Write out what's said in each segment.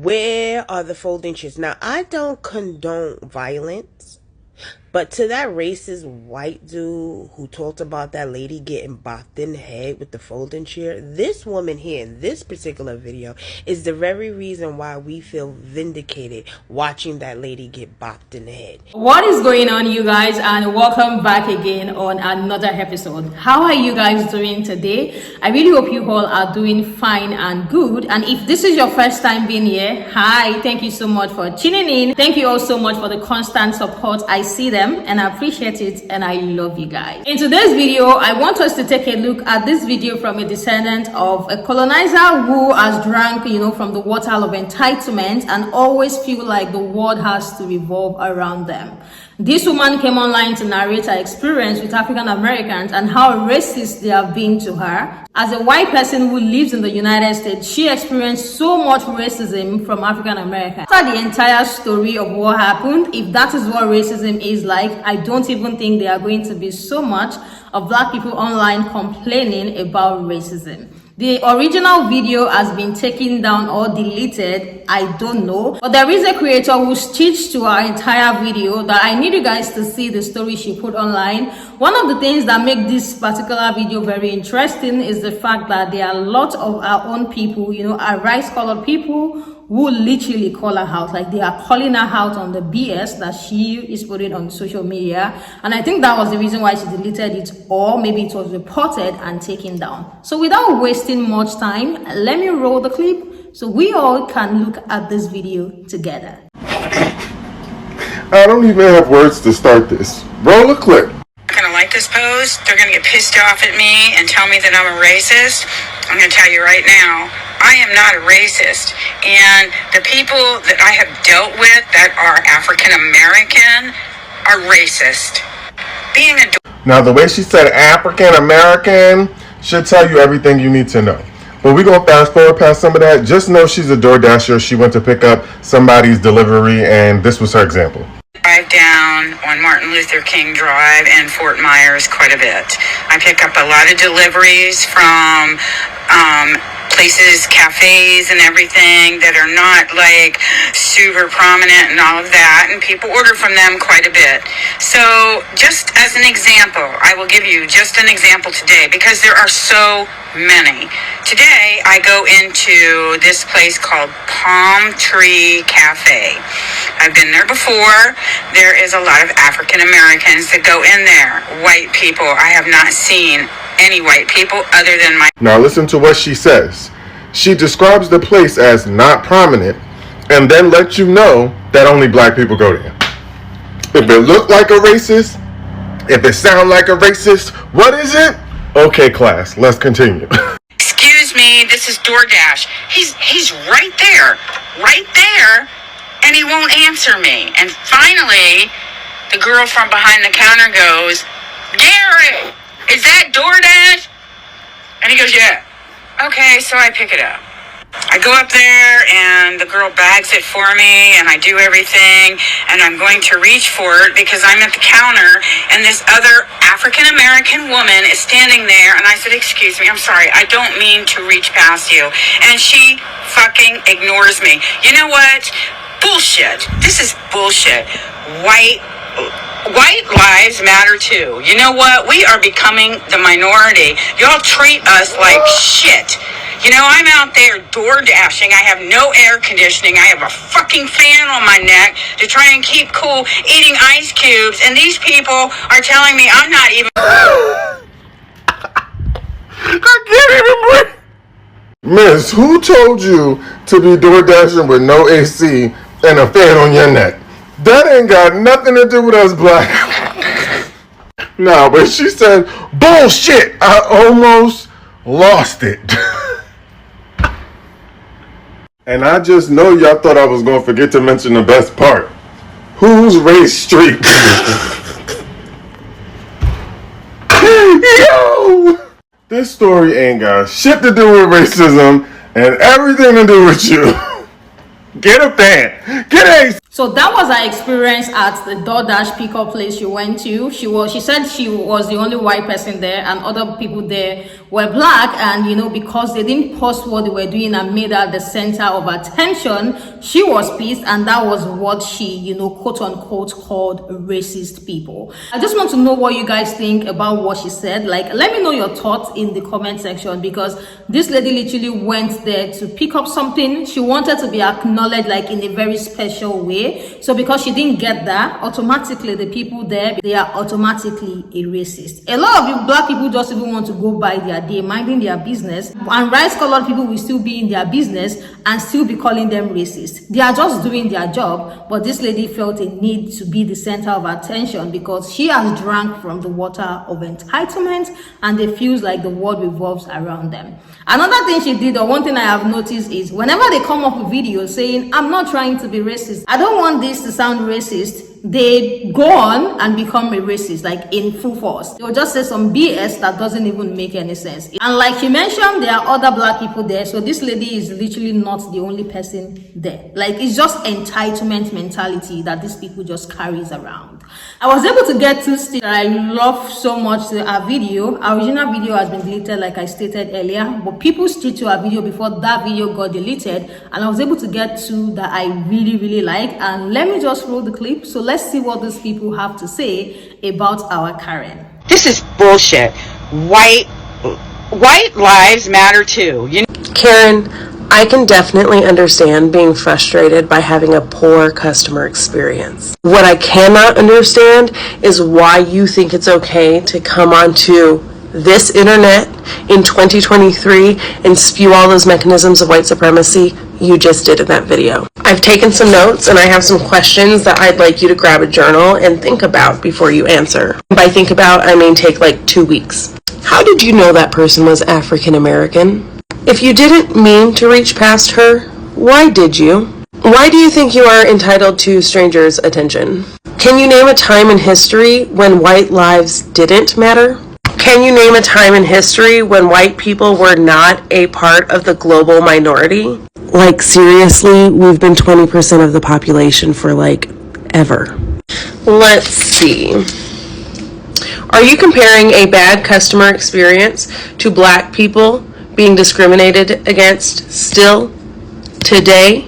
Where are the folding chairs? Now, I don't condone violence, but to that racist white dude who talked about that lady getting bopped in the head with the folding chair, this woman here in this particular video is the very reason why we feel vindicated watching that lady get bopped in the head. What is going on, you guys, and welcome back again on another episode. How are you guys doing today? I really hope you all are doing fine and good. And if this is your first time being here, hi, thank you so much for tuning in. Thank you all so much for the constant support. I see them and I appreciate it, and I love you guys. In today's video, I want us to take a look at this video from a descendant of a colonizer who has drank, from the water of entitlement and always feel like the world has to revolve around them. This woman came online to narrate her experience with African Americans and how racist they have been to her. As a white person who lives in the United States, she experienced so much racism from African Americans. After the entire story of what happened, if that is what racism is like, I don't even think there are going to be so much of Black people online complaining about racism. The original video has been taken down or deleted, I don't know. But there is a creator who stitched to our entire video that I need you guys to see the story she put online. One of the things that make this particular video very interesting is the fact that there are a lot of our own people, our rice-colored people, who literally call her out, like they are calling her out on the BS that she is putting on social media. And I think that was the reason why she deleted it, or maybe it was reported and taken down. So without wasting much time, let me roll the clip so we all can look at this video together. I don't even have words to start this. Roll a clip. Gonna like this post, they're gonna get pissed off at me and tell me that I'm a racist. I'm gonna tell you right now, I am not a racist, and the people that I have dealt with that are African American are racist. Being a Now, the way she said African American should tell you everything you need to know. But we're going to fast forward past some of that. Just know she's a DoorDasher. She went to pick up somebody's delivery, and this was her example. Drive down on Martin Luther King Drive in Fort Myers quite a bit. I pick up a lot of deliveries from places, cafes and everything that are not like super prominent and all of that, and people order from them quite a bit. So just as an example, I will give you just an example today because there are so many. Today I go into this place called Palm Tree Cafe. I've been there before. There is a lot of African Americans that go in there. White people, I have not seen any white people other than my... Now listen to what she says. She describes the place as not prominent and then lets you know that only Black people go there. If it looked like a racist, if it sound like a racist, what is it? Okay, class, let's continue. Excuse me, this is DoorDash. He's right there, and he won't answer me. And finally, the girl from behind the counter goes, "Gary, is that DoorDash?" And he goes, "Yeah." Okay, so I pick it up. I go up there and the girl bags it for me and I do everything, and I'm going to reach for it because I'm at the counter and this other African American woman is standing there, and I said, "Excuse me, I'm sorry, I don't mean to reach past you." And she fucking ignores me. You know what? Bullshit. This is bullshit. White lives matter too. You know what? We are becoming the minority. Y'all treat us like shit. I'm out there door dashing. I have no air conditioning. I have a fucking fan on my neck to try and keep cool, eating ice cubes, and these people are telling me I'm not even... I can't even breathe. Miss, who told you to be door dashing with no AC and a fan on your neck? That ain't got nothing to do with us Black. Nah, but she said, bullshit, I almost lost it. And I just know y'all thought I was going to forget to mention the best part. Who's race streak? Yo! This story ain't got shit to do with racism and everything to do with you. Get a fan. Get a... So that was her experience at the DoorDash pickup place she went to. She said she was the only white person there, and other people there were black. And because they didn't post what they were doing and made her the center of attention, she was pissed, and that was what she quote unquote called racist people. I just want to know what you guys think about what she said. Like, let me know your thoughts in the comment section, because this lady literally went there to pick up something. She wanted to be acknowledged like in a very special way. So because she didn't get that, automatically the people there, they are automatically a racist. A lot of you black people just even want to go by their day, minding their business, and rice-colored people will still be in their business and still be calling them racist. They are just doing their job, but this lady felt a need to be the center of attention because she has drank from the water of entitlement, and they feels like the world revolves around them. Another thing she did, or one thing I have noticed, is whenever they come up with videos saying, I'm not trying to be racist, I don't want this to sound racist, they go on and become a racist, like in full force. They'll just say some BS that doesn't even make any sense. And like she mentioned, there are other black people there, so this lady is literally not the only person there. Like, it's just entitlement mentality that these people just carries around. I was able to get two stills that I love so much to our video. Our original video has been deleted, like I stated earlier, but people still to our video before that video got deleted, and I was able to get two that I really like. And let me just roll the clip, so let's see what these people have to say about our Karen. This is bullshit. White lives matter too. Karen, I can definitely understand being frustrated by having a poor customer experience. What I cannot understand is why you think it's okay to come onto this internet in 2023 and spew all those mechanisms of white supremacy you just did in that video. I've taken some notes and I have some questions that I'd like you to grab a journal and think about before you answer. By think about, I mean take like 2 weeks. How did you know that person was African American? If you didn't mean to reach past her, why did you? Why do you think you are entitled to strangers' attention? Can you name a time in history when white lives didn't matter? Can you name a time in history when white people were not a part of the global minority? Like, seriously, we've been 20% of the population for like ever. Let's see. Are you comparing a bad customer experience to black people being discriminated against still today?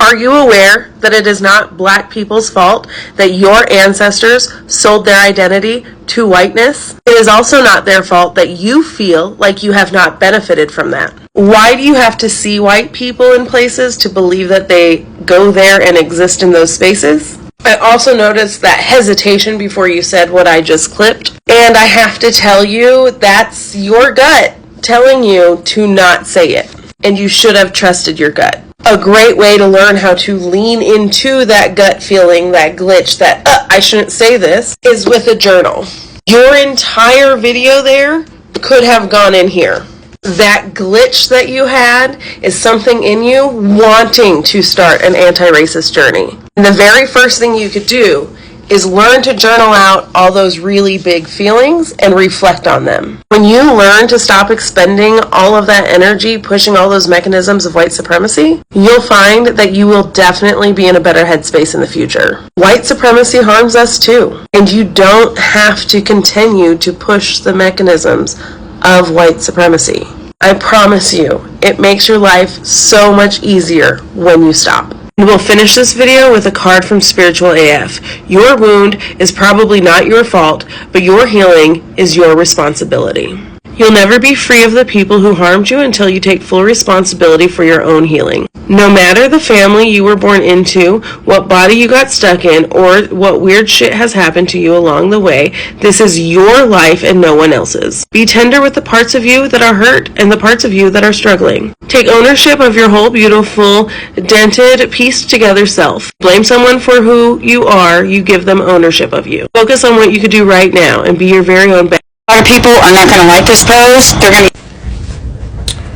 Are you aware that it is not black people's fault that your ancestors sold their identity to whiteness? It is also not their fault that you feel like you have not benefited from that. Why do you have to see white people in places to believe that they go there and exist in those spaces? I also noticed that hesitation before you said what I just clipped, and I have to tell you, that's your gut telling you to not say it, and you should have trusted your gut. A great way to learn how to lean into that gut feeling, that glitch, that I shouldn't say this, is with a journal. Your entire video there could have gone in here. That glitch that you had is something in you wanting to start an anti-racist journey. And the very first thing you could do is learn to journal out all those really big feelings and reflect on them. When you learn to stop expending all of that energy pushing all those mechanisms of white supremacy, you'll find that you will definitely be in a better headspace in the future. White supremacy harms us too, and you don't have to continue to push the mechanisms of white supremacy. I promise you, it makes your life so much easier when you stop. And we'll finish this video with a card from Spiritual AF. Your wound is probably not your fault, but your healing is your responsibility. You'll never be free of the people who harmed you until you take full responsibility for your own healing. No matter the family you were born into, what body you got stuck in, or what weird shit has happened to you along the way, this is your life and no one else's. Be tender with the parts of you that are hurt and the parts of you that are struggling. Take ownership of your whole beautiful, dented, pieced together self. Blame someone for who you are, you give them ownership of you. Focus on what you could do right now and be your very own best. A lot of people are not going to like this pose. They're going to...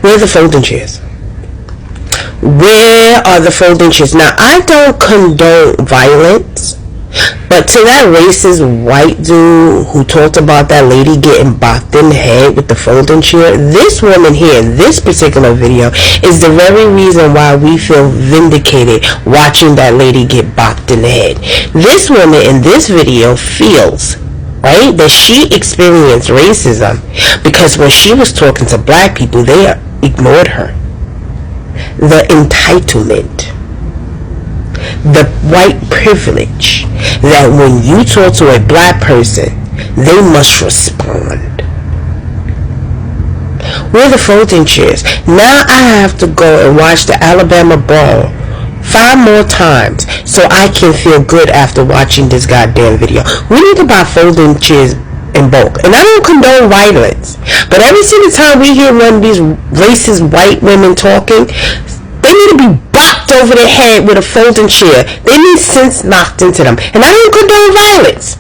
Where are the folding chairs? Where are the folding chairs? Now, I don't condone violence, But to that racist white dude who talked about that lady getting bopped in the head with the folding chair, this woman here in this particular video is the very reason why we feel vindicated watching that lady get bopped in the head. This woman in this video feels, right, that she experienced racism because when she was talking to black people, they ignored her. The entitlement, the white privilege that when you talk to a black person, they must respond. We're the folding chairs. Now I have to go and watch the Alabama Brawl 5 more times so I can feel good after watching this goddamn video. We need to buy folding chairs in bulk. And I don't condone violence, but every single time we hear one of these racist white women talking, they need to be bopped over their head with a folding chair. They need sense knocked into them. And I don't condone violence,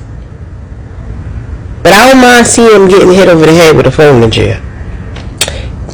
but I don't mind seeing them getting hit over the head with a folding chair.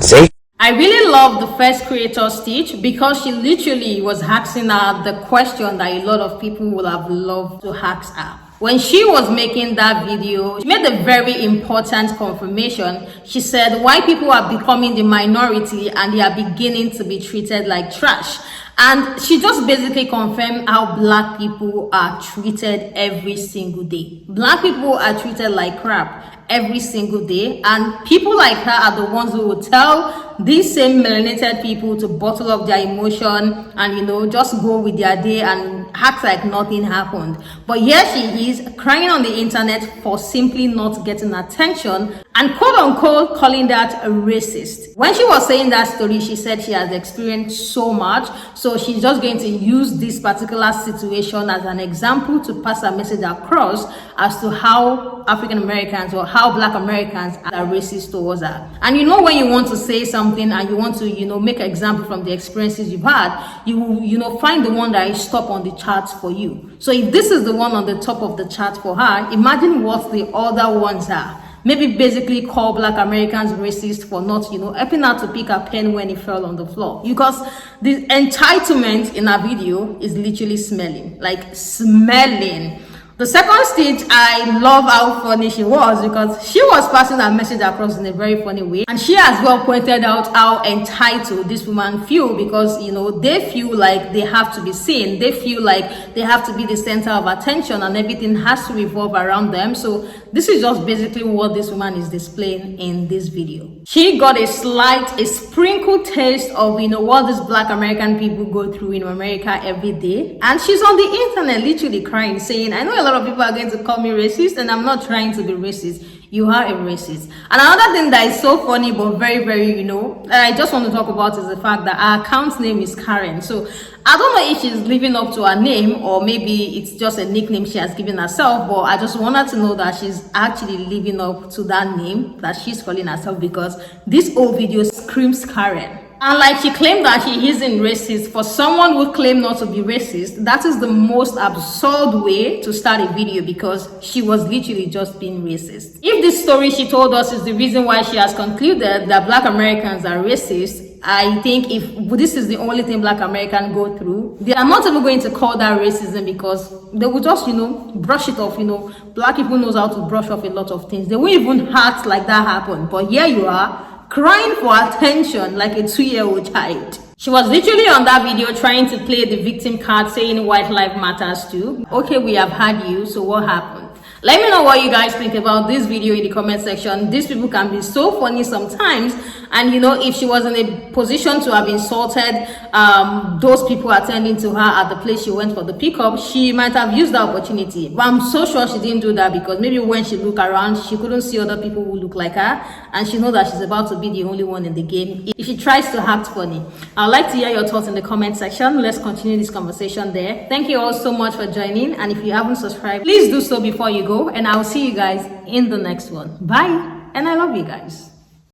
See? I really love the first creator Stitch because she literally was asking her the question that a lot of people would have loved to ask her. When she was making that video, she made a very important confirmation. She said white people are becoming the minority and they are beginning to be treated like trash. And she just basically confirmed how black people are treated every single day. Black people are treated like crap every single day, and people like her are the ones who will tell these same melanated people to bottle up their emotion and, you know, just go with their day and act like nothing happened. But here she is crying on the internet for simply not getting attention and quote unquote calling that a racist. When she was saying that story, she said she has experienced so much, so she's just going to use this particular situation as an example to pass a message across as to how African Americans or how black Americans are racist towards her. And you know, when you want to say something and you want to, you know, make an example from the experiences you've had, you will, you know, find the one that is top on the charts for you. So if this is the one on the top of the chart for her, imagine what the other ones are. Maybe basically call black Americans racist for not, you know, helping her to pick a pen when it fell on the floor. Because the entitlement in her video is literally smelling, like smelling. The second Stitch, I love how funny she was because she was passing her message across in a very funny way. And she as well pointed out how entitled this woman feel because, you know, they feel like they have to be seen. They feel like they have to be the center of attention and everything has to revolve around them. So this is just basically what this woman is displaying in this video. She got a sprinkled taste of, you know, what these black American people go through in America every day. And she's on the internet literally crying, saying, I know a lot of people are going to call me racist and I'm not trying to be racist. You are a racist. And another thing that is so funny but very, very, you know, that I just want to talk about is the fact that her account name is Karen. So I don't know if she's living up to her name or maybe it's just a nickname she has given herself, but I just want her to know that she's actually living up to that name that she's calling herself because this whole video screams Karen. And like she claimed that she isn't racist, for someone who claimed not to be racist, that is the most absurd way to start a video because she was literally just being racist. If this story she told us is the reason why she has concluded that black Americans are racist, I think if this is the only thing black Americans go through, they are not even going to call that racism because they will just, you know, brush it off. You know, black people knows how to brush off a lot of things. They won't even act like that happened. But here you are, crying for attention like a 2-year-old child. She was literally on that video trying to play the victim card, saying white life matters too. Okay, we have had you, so what happened? Let me know what you guys think about this video in the comment section. These people can be so funny sometimes, and you know, if she was in a position to have insulted those people attending to her at the place she went for the pickup, she might have used the opportunity. But I'm so sure she didn't do that because maybe when she looked around, she couldn't see other people who look like her, and she knows that she's about to be the only one in the game if she tries to act funny. I'd like to hear your thoughts in the comment section. Let's continue this conversation there. Thank you all so much for joining, and if you haven't subscribed, please do so before you go, and I'll see you guys in the next one. Bye, and I love you guys.